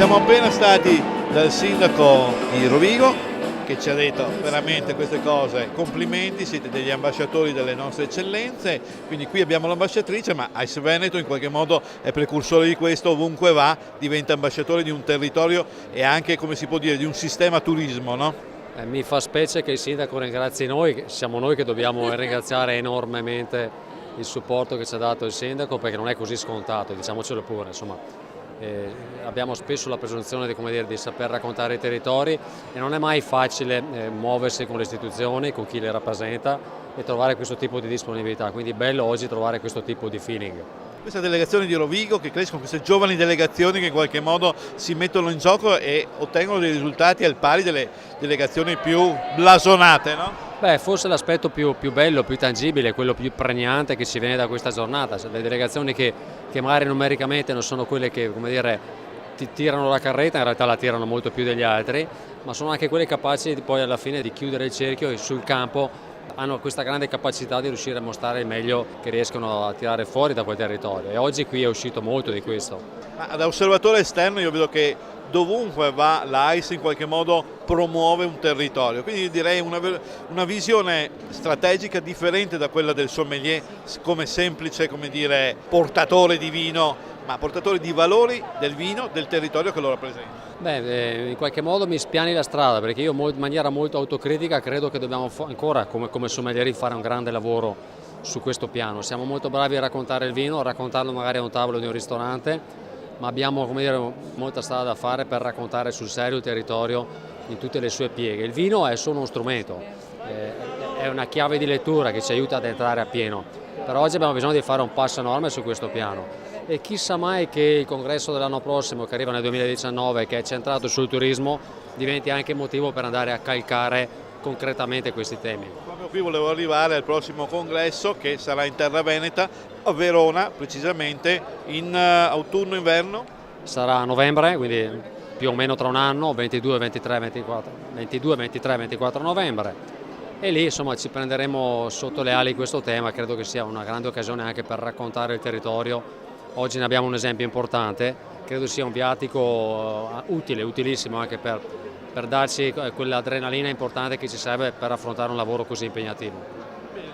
Siamo appena stati dal sindaco di Rovigo che ci ha detto veramente queste cose, complimenti, siete degli ambasciatori delle nostre eccellenze, quindi qui abbiamo l'ambasciatrice, ma AIS Veneto in qualche modo è precursore di questo, ovunque va diventa ambasciatore di un territorio e anche, come si può dire, di un sistema turismo, no? Mi fa specie che il sindaco ringrazi noi, siamo noi che dobbiamo ringraziare enormemente il supporto che ci ha dato il sindaco, perché non è così scontato, diciamocelo pure, insomma. Abbiamo spesso la presunzione di saper raccontare i territori e non è mai facile muoversi con le istituzioni, con chi le rappresenta e trovare questo tipo di disponibilità, quindi è bello oggi trovare questo tipo di feeling. Questa delegazione di Rovigo che crescono, queste giovani delegazioni che in qualche modo si mettono in gioco e ottengono dei risultati al pari delle delegazioni più blasonate, no? Beh, forse l'aspetto più bello, più tangibile, quello più pregnante che ci viene da questa giornata, le delegazioni che magari numericamente non sono quelle che, come dire, ti tirano la carretta, in realtà la tirano molto più degli altri, ma sono anche quelle capaci poi alla fine di chiudere il cerchio e sul campo hanno questa grande capacità di riuscire a mostrare il meglio che riescono a tirare fuori da quel territorio e oggi qui è uscito molto di questo. Ma da osservatore esterno io vedo che dovunque va l'AIS in qualche modo promuove un territorio, quindi direi una visione strategica differente da quella del sommelier come semplice, come dire, portatore di vino, ma portatore di valori del vino, del territorio che lo rappresenta. Beh, in qualche modo mi spiani la strada, perché io in maniera molto autocritica credo che dobbiamo ancora come sommelieri fare un grande lavoro su questo piano. Siamo molto bravi a raccontare il vino, a raccontarlo magari a un tavolo di un ristorante, ma abbiamo, come dire, molta strada da fare per raccontare sul serio il territorio in tutte le sue pieghe. Il vino è solo uno strumento, è una chiave di lettura che ci aiuta ad entrare a pieno, però oggi abbiamo bisogno di fare un passo enorme su questo piano e chissà mai che il congresso dell'anno prossimo, che arriva nel 2019, che è centrato sul turismo, diventi anche motivo per andare a calcare concretamente questi temi. Proprio qui volevo arrivare al prossimo congresso che sarà in Terra Veneta, a Verona precisamente, in autunno-inverno. Sarà a novembre, quindi più o meno tra un anno, 22, 23, 24 novembre. E lì insomma ci prenderemo sotto le ali questo tema, credo che sia una grande occasione anche per raccontare il territorio. Oggi ne abbiamo un esempio importante, credo sia un viatico utile, utilissimo anche per darci quell'adrenalina importante che ci serve per affrontare un lavoro così impegnativo. Bene.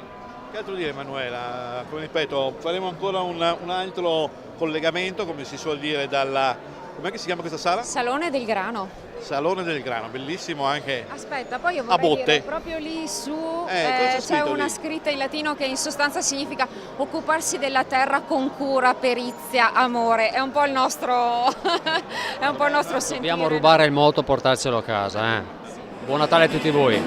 Che altro dire Emanuela? Come ripeto, faremo ancora un altro collegamento, come si suol dire, com'è che si chiama questa sala? Salone del Grano. Salone del Grano, bellissimo anche. Aspetta, poi io a vorrei botte. dire, proprio lì su c'è una lì? scritta in latino che in sostanza significa occuparsi della terra con cura, perizia, amore. È un po' il nostro, è un po' il nostro sentire. Dobbiamo rubare il motto, portarcelo a casa. Buon Natale a tutti voi.